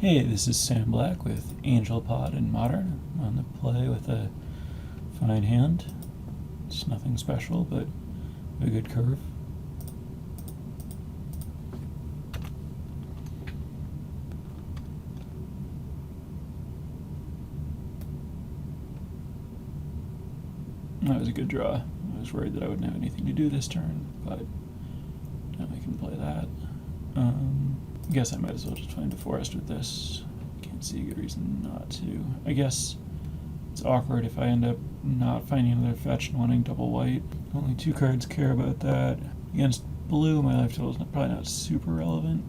Hey, this is Sam Black with Angel Pod in Modern. I'm on the play with a fine hand. It's nothing special, but a good curve. That was a good draw. I was worried that I wouldn't have anything to do this turn, but now I can play that. I guess I might as well just find a forest with this. Can't see a good reason not to. I guess it's awkward if I end up not finding another fetch and wanting double white. Only 2 cards care about that. Against blue, my life total is probably not super relevant.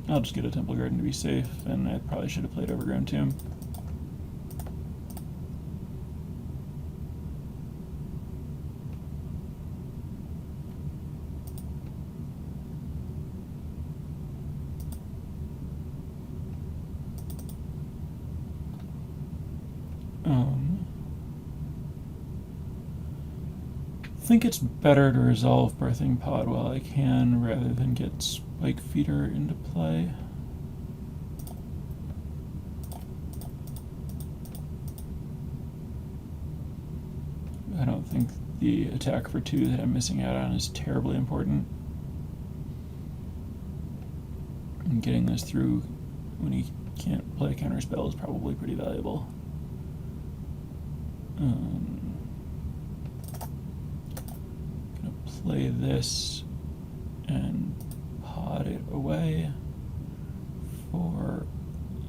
I'll just get a Temple Garden to be safe, and I probably should have played Overgrown Tomb. I think it's better to resolve Birthing Pod while I can rather than get Spike Feeder into play. I don't think the attack for 2 that I'm missing out on is terribly important. And getting this through when he can't play a counterspell is probably pretty valuable. Play this and pod it away for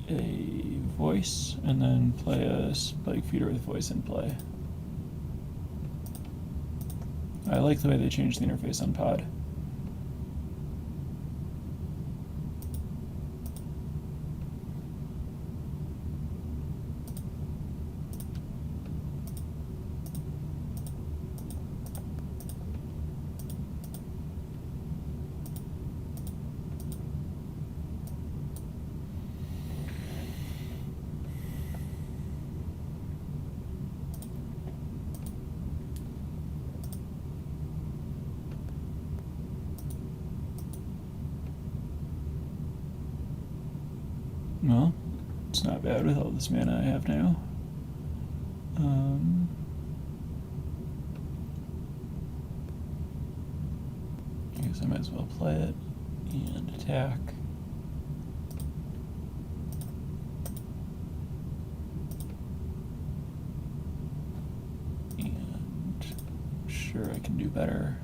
a voice, and then play a Spike Feeder with voice in play. I like the way they changed the interface on pod. Well, it's not bad with all this mana I have now. I guess I might as well play it and attack. And sure, I can do better.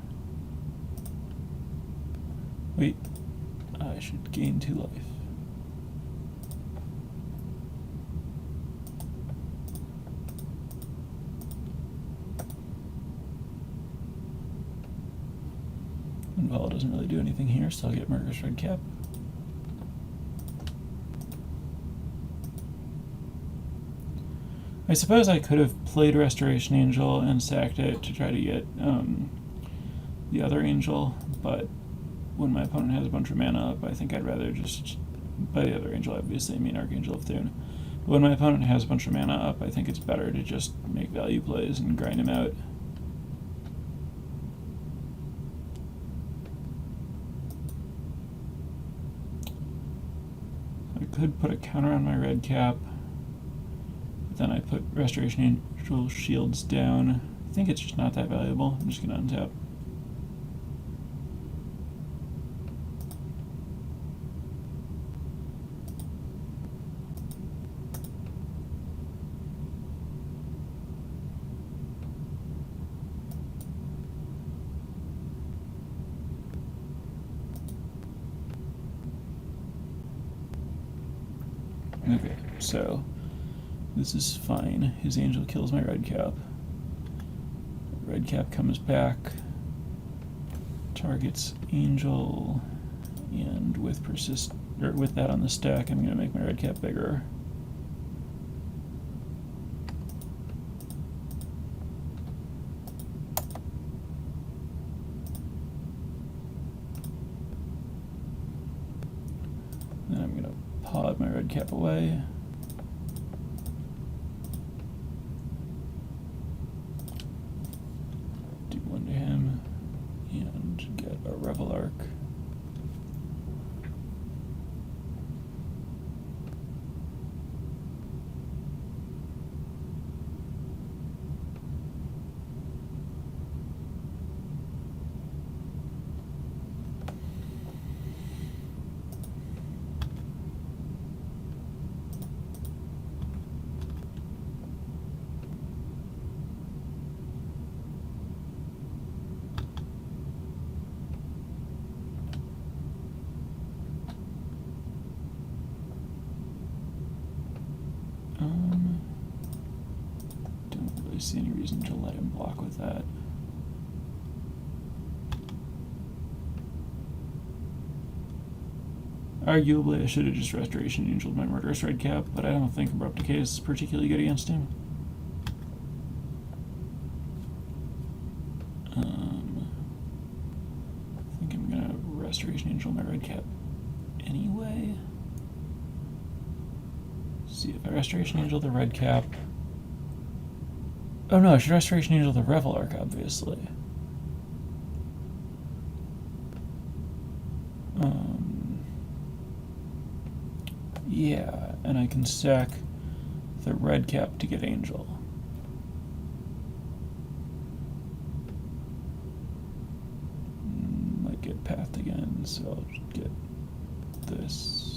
Wait, I should gain 2 life. Well, it doesn't really do anything here, so I'll get Murderous Redcap. I suppose I could have played Restoration Angel and sacked it to try to get the other angel, but when my opponent has a bunch of mana up, I think I'd rather just, by the other angel obviously I mean Archangel of Thune, but when my opponent has a bunch of mana up, I think it's better to just make value plays and grind him out. I could put a counter on my red cap, but then I put Restoration Angel shields down. I think it's just not that valuable. I'm just going to untap. Okay, so this is fine. His angel kills my red cap. Red cap comes back, targets angel, and with with that on the stack, I'm going to make my red cap bigger. Then I'm going to pod my red cap away. Do 1 to him and get a Revel Arc. see any reason to let him block with that. Arguably, I should have just Restoration Angeled my Murderous Red Cap, but I don't think Abrupt Decay is particularly good against him. I think I'm gonna Restoration Angel my Red Cap anyway. See if I Restoration Angel the Red Cap. Oh no, I should Restoration Angel the Revelark, obviously. Yeah, and I can sack the Red Cap to get Angel. Might get Pathed again, so I'll just get this.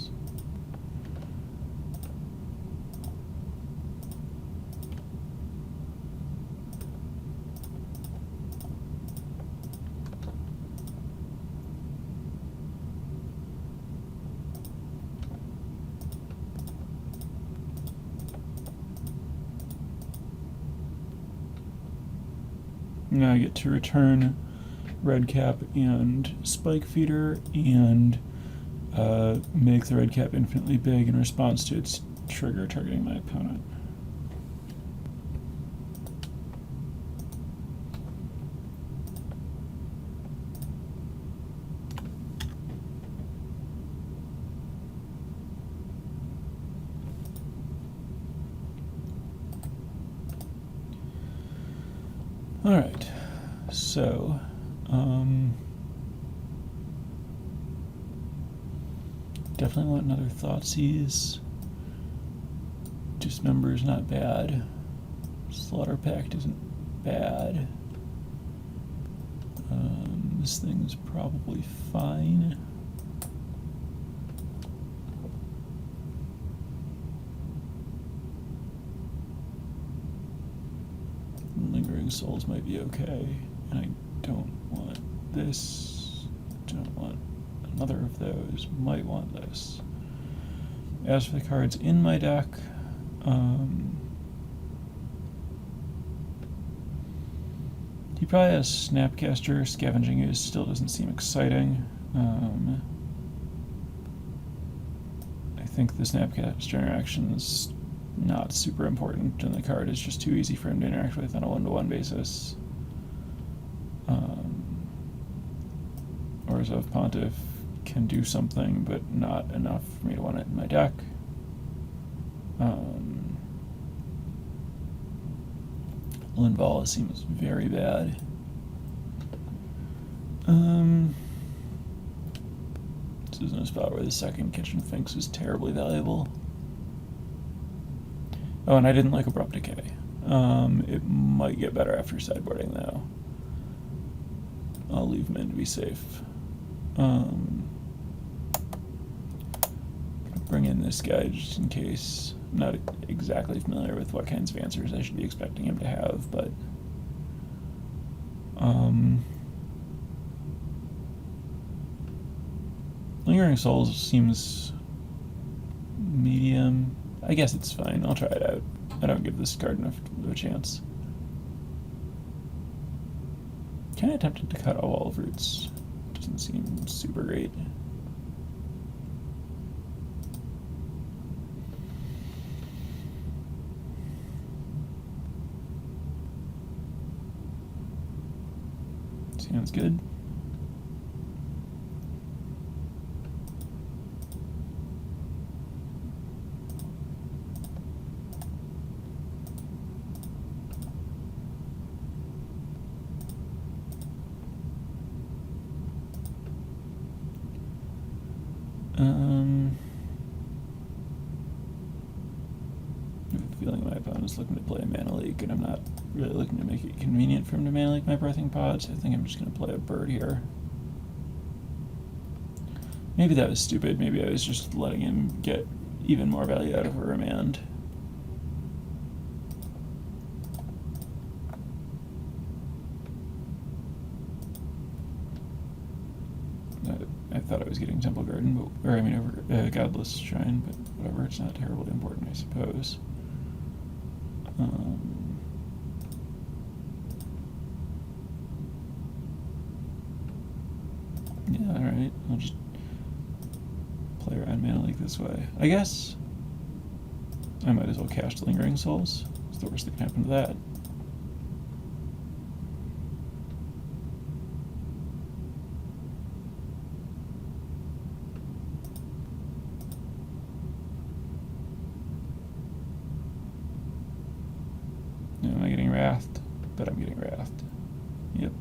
Now I get to return Red Cap and Spike Feeder and make the Red Cap infinitely big in response to its trigger targeting my opponent. Alright, so, definitely want another Thoughtseize. Dismember is not bad. Slaughter Pact isn't bad. This thing's probably fine. Lingering Souls might be okay, and I don't want this, don't want another of those, might want this. As for the cards in my deck, he probably has Snapcaster. Scavenging Ooze still doesn't seem exciting. I think the Snapcaster interaction is not super important, and the card is just too easy for him to interact with on a one-to-one basis. Orzhov Pontiff can do something, but not enough for me to want it in my deck. Linvala seems very bad. This isn't a spot where the second Kitchen Finks is terribly valuable. Oh, and I didn't like Abrupt Decay. It might get better after sideboarding, though. I'll leave him in to be safe. Bring in this guy just in case. I'm not exactly familiar with what kinds of answers I should be expecting him to have, but Lingering Souls seems medium. I guess it's fine. I'll try it out. I don't give this card enough of a chance. Kind of tempted to cut all of Roots. Doesn't seem super great. Sounds good. I have a feeling my opponent's looking to play a Mana Leak, and I'm not really looking to make it convenient for him to Mana Leak my Birthing Pods. I think I'm just going to play a bird here. Maybe that was stupid. Maybe I was just letting him get even more value out of a Remand. I thought I was getting Temple Garden, but, or I mean, over Godless Shrine, but whatever. It's not terribly important, I suppose. Yeah, alright. I'll just play around Mana Leak this way. I guess I might as well cast Lingering Souls. It's the worst that can happen to that. Am I getting Wrathed? Bet I'm getting Wrathed. Yep.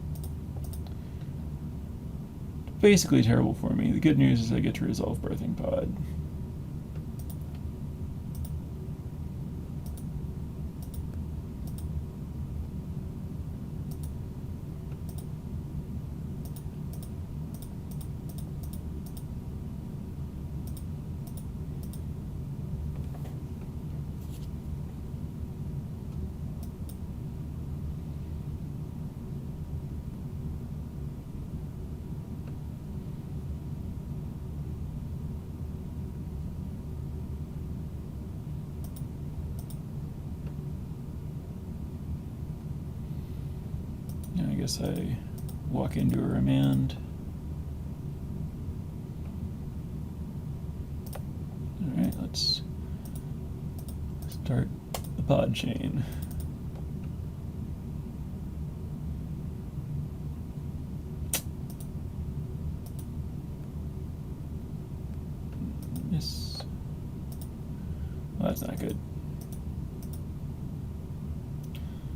Basically terrible for me. The good news is I get to resolve Birthing Pod. I guess I walk into a Remand. Alright, let's start the pod chain. Yes. Well, that's not good.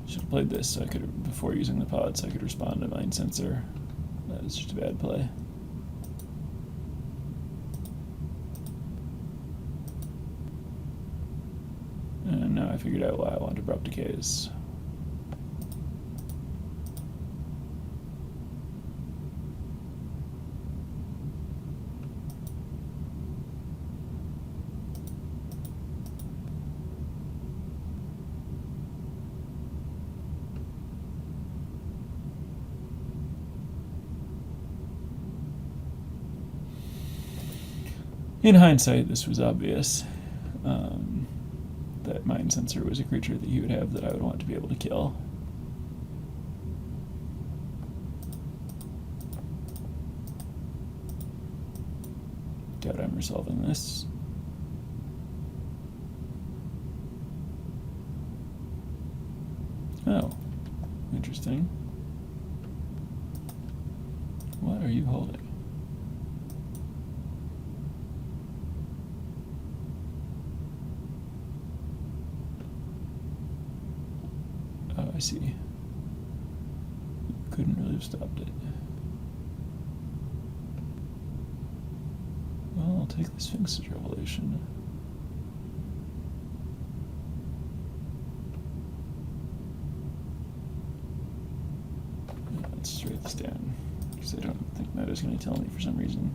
Should have played this so I could, before using the pod, so I could respond to Mind Sensor. That is just a bad play. And now I figured out why I want Abrupt Decays. In hindsight, this was obvious. That Mind Sensor was a creature that he would have that I would want to be able to kill. Doubt I'm resolving this. Oh, interesting. What are you holding? Oh, I see. Couldn't really have stopped it. Well, I'll take the Sphinx's Revelation. Let's write this down, because I don't think Meta's going to tell me for some reason.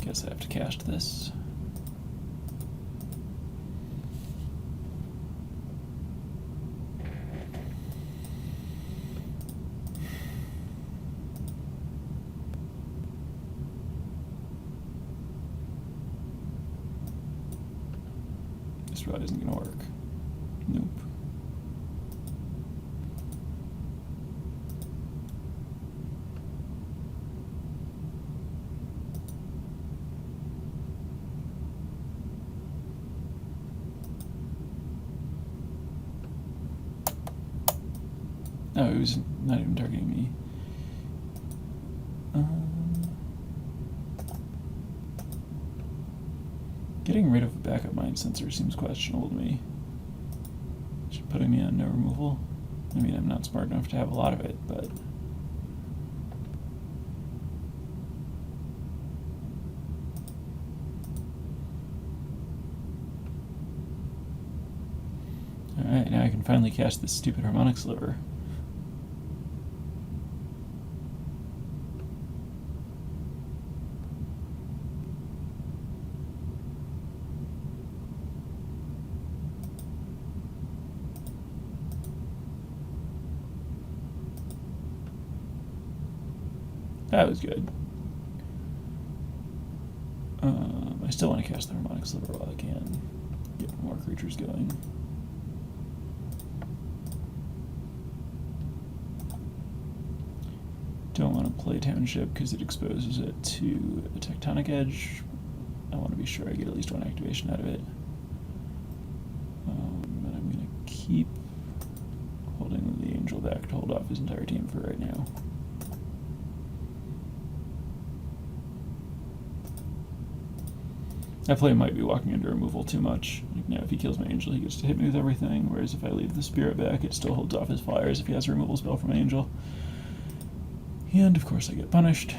Guess I have to cast this. This probably isn't going to work. Nope. No, it was not even targeting me. Getting rid of a backup Mind Sensor seems questionable to me. Is it putting me on no removal? I mean, I'm not smart enough to have a lot of it, but Alright, now I can finally cast this stupid Harmonic Sliver. That was good. I still want to cast the Harmonic Sliver while I can. Get more creatures going. Don't want to play Township because it exposes it to a Tectonic Edge. I want to be sure I get at least one activation out of it. And I'm going to keep holding the Angel back to hold off his entire team for right now. That play might be walking into removal too much. Like now, if he kills my Angel, he gets to hit me with everything, whereas if I leave the Spirit back, it still holds off his flyers if he has a removal spell from my Angel. And, of course, I get punished.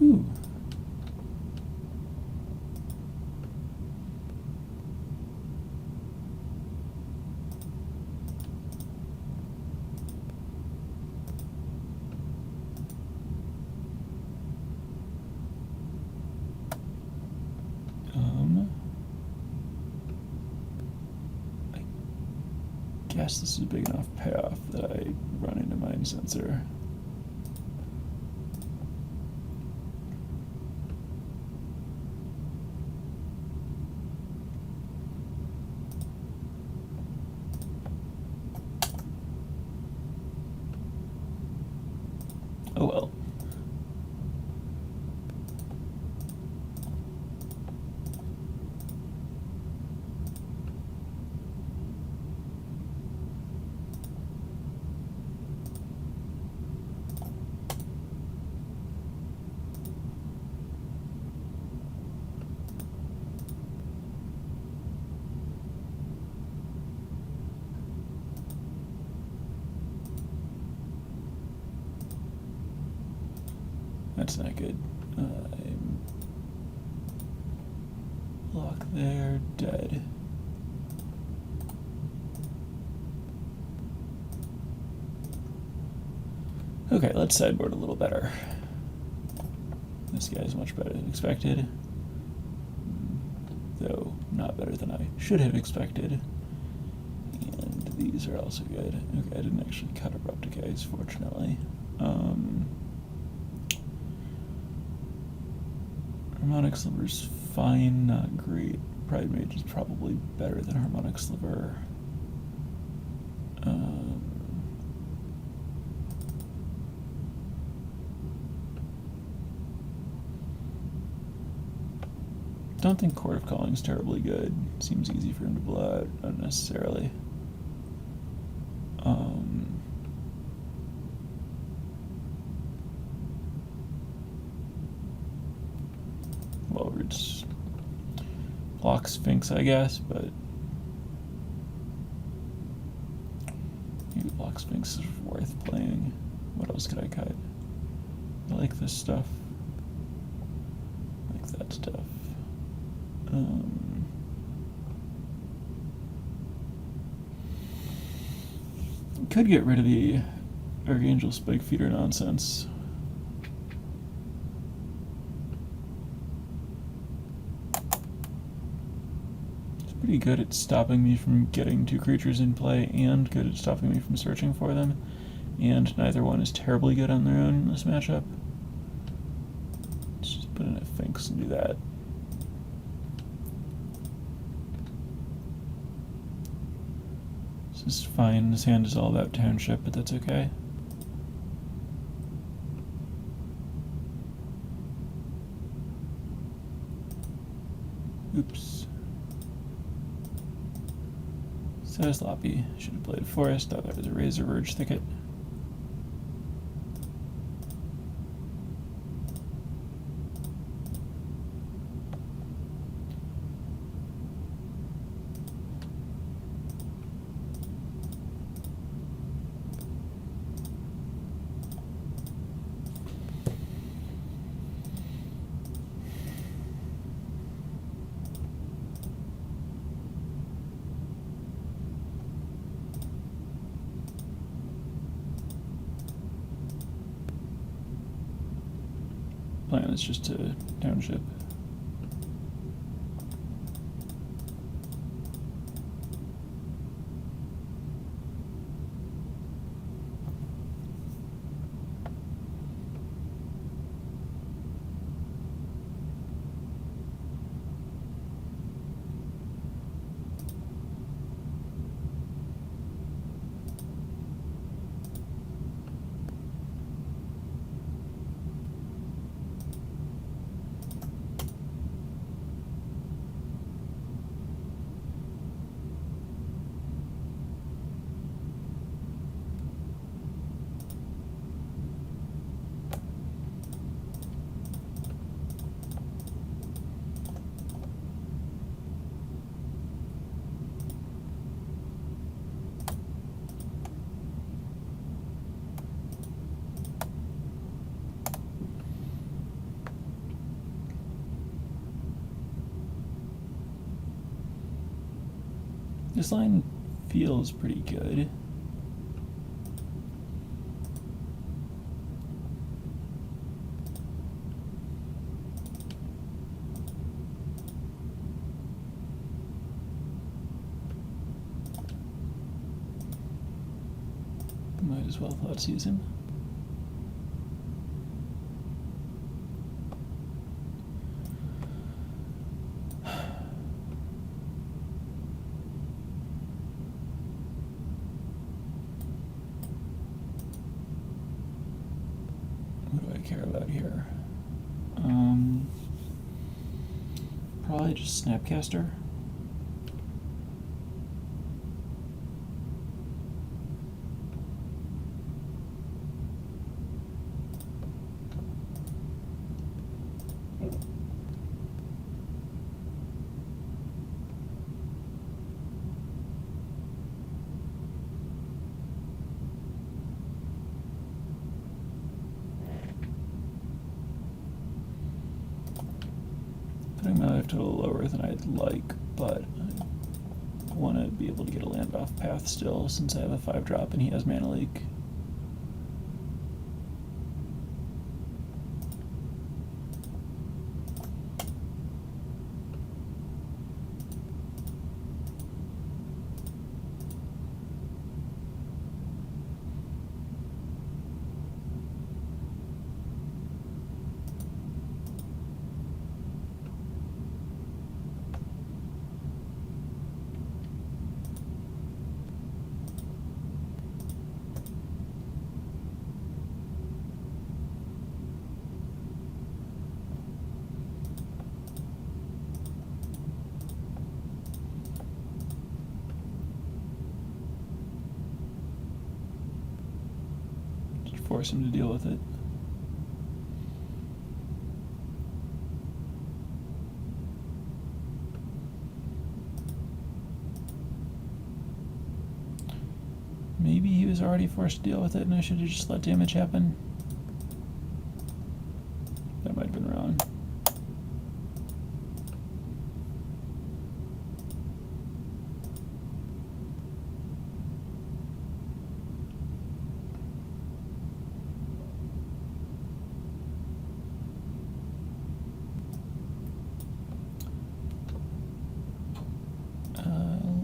Ooh. I guess this is a big enough payoff that I run into Mind Sensor. Oh well. That's not good. I'm locked there, dead. Okay, let's sideboard a little better. This guy's much better than expected. Though, not better than I should have expected. And these are also good. Okay, I didn't actually cut Abrupt Decays, fortunately. Harmonic Sliver's fine, not great. Pride Mage is probably better than Harmonic Sliver. Don't think Court of Calling is terribly good. Seems easy for him to blow out unnecessarily. Well, it's block Sphinx, I guess, but maybe block Sphinx is worth playing. What else could I cut? I like this stuff. I like that stuff. Could get rid of the Archangel Spike Feeder nonsense. It's pretty good at stopping me from getting two creatures in play and good at stopping me from searching for them. And neither one is terribly good on their own in this matchup. Let's just put in a Sphinx and do that. This is fine. This hand is all about Township, but that's okay. Oops. So sloppy. Should have played Forest. Thought that was a Razor Verge Thicket. plan is just to township. This line feels pretty good. Might as well thought season. What do I care about here? Probably just Snapcaster. Putting my life total lower than I'd like, but I want to be able to get a land off path still since I have a 5-drop and he has Mana Leak. Force him to deal with it. Maybe he was already forced to deal with it and I should have just let damage happen. That might have been wrong.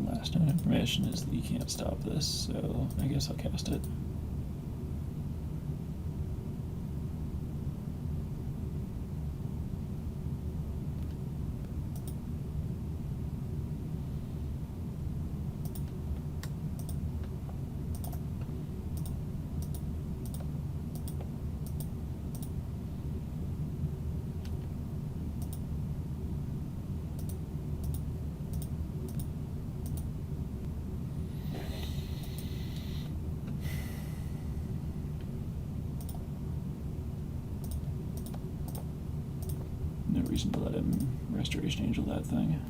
Last known information is that you can't stop this, so I guess I'll cast it. No reason to let him Restoration Angel that thing.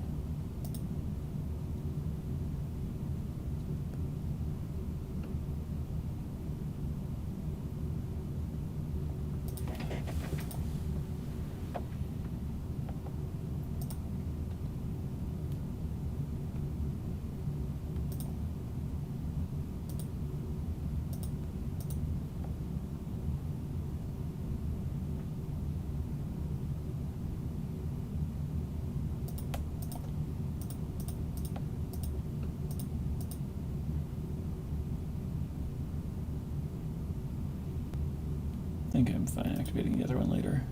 I think I'm fine activating the other one later.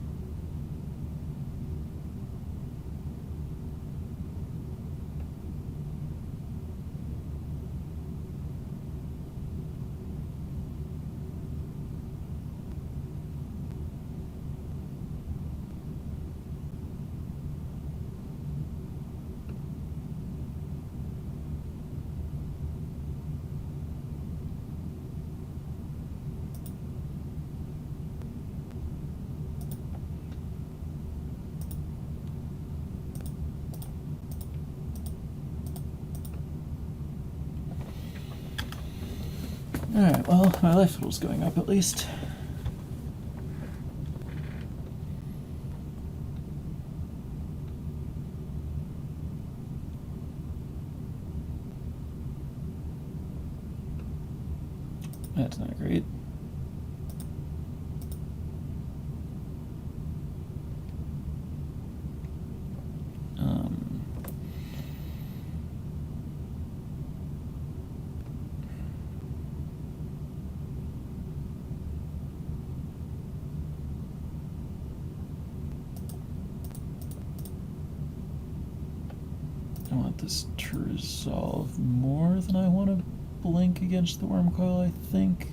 Alright, well, my life total's going up at least. That's not great. I want this to resolve more than I want to blink against the worm coil, I think.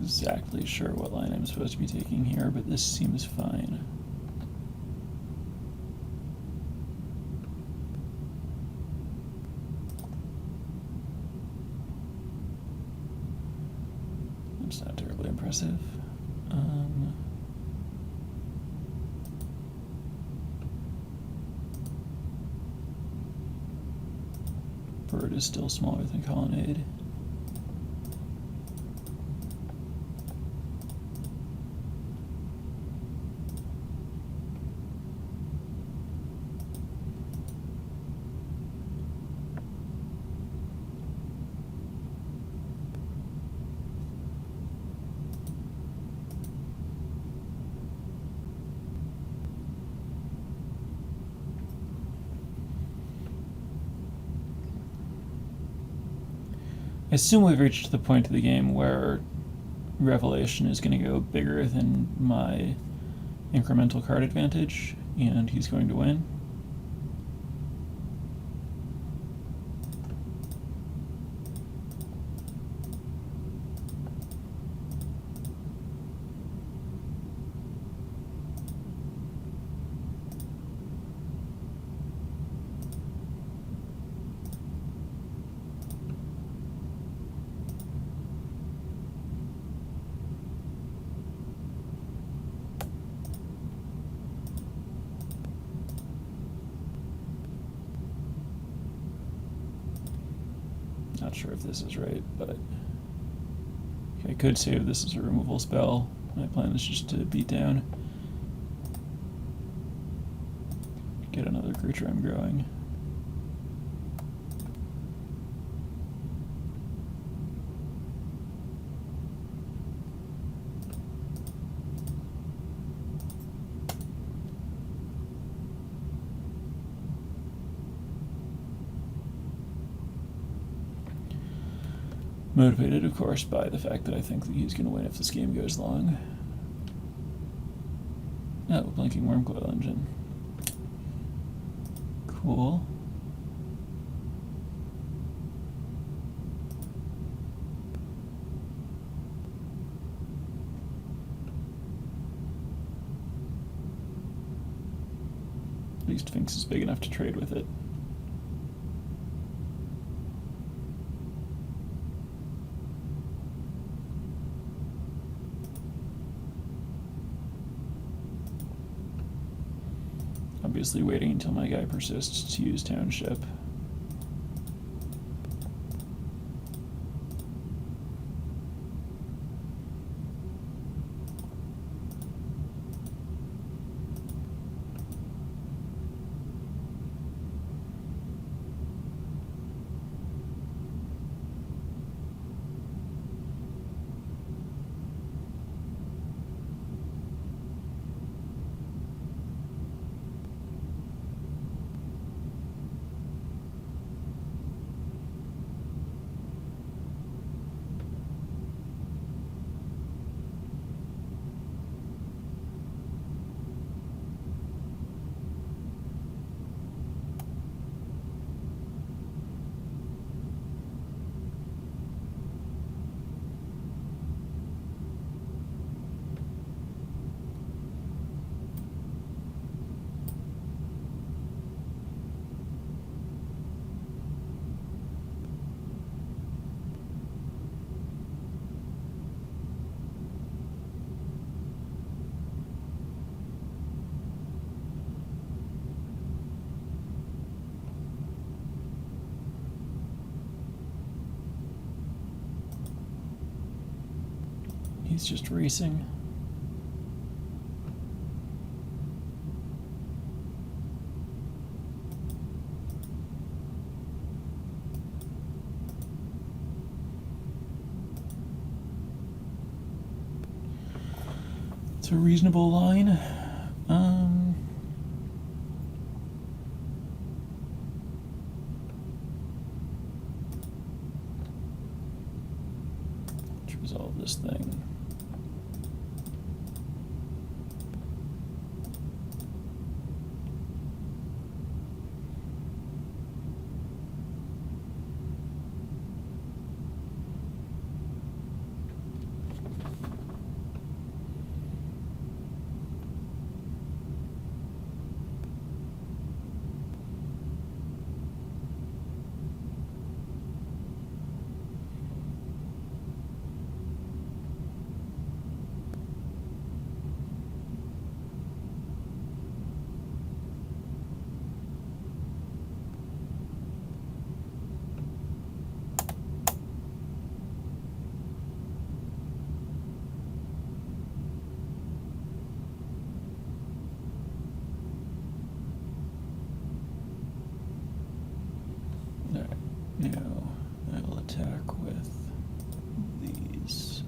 Exactly sure what line I'm supposed to be taking here, but this seems fine. That's not terribly impressive. Bird is still smaller than Colonnade. I assume we've reached the point of the game where Revelation is going to go bigger than my incremental card advantage, and he's going to win. Not sure if this is right, but I could save this as a removal spell. My plan is just to beat down. Get another creature I'm growing. Motivated, of course, by the fact that I think that he's going to win if this game goes long. Oh, Blinking Wormcoil Engine. Cool. least Sphinx is big enough to trade with it. Obviously waiting until my guy persists to use Township. He's just racing. It's a reasonable line. Let's resolve this thing. Now I will attack with these.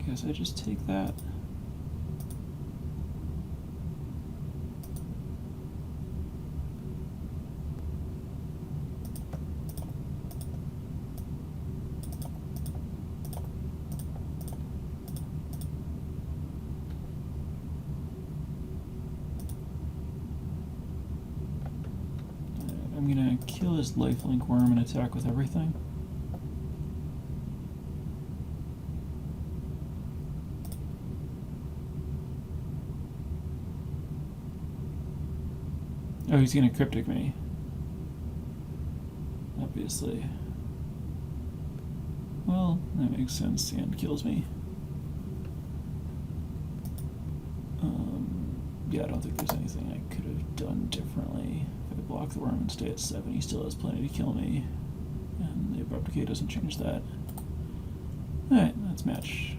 Guess I just take that. kill his lifelink worm and attack with everything? Oh, he's gonna cryptic me. Obviously. Well, that makes sense. The end kills me. Yeah, I don't think there's anything I could have done differently. If I block the worm and stay at 7, he still has plenty to kill me. And the abrupt decay doesn't change that. Alright, that's match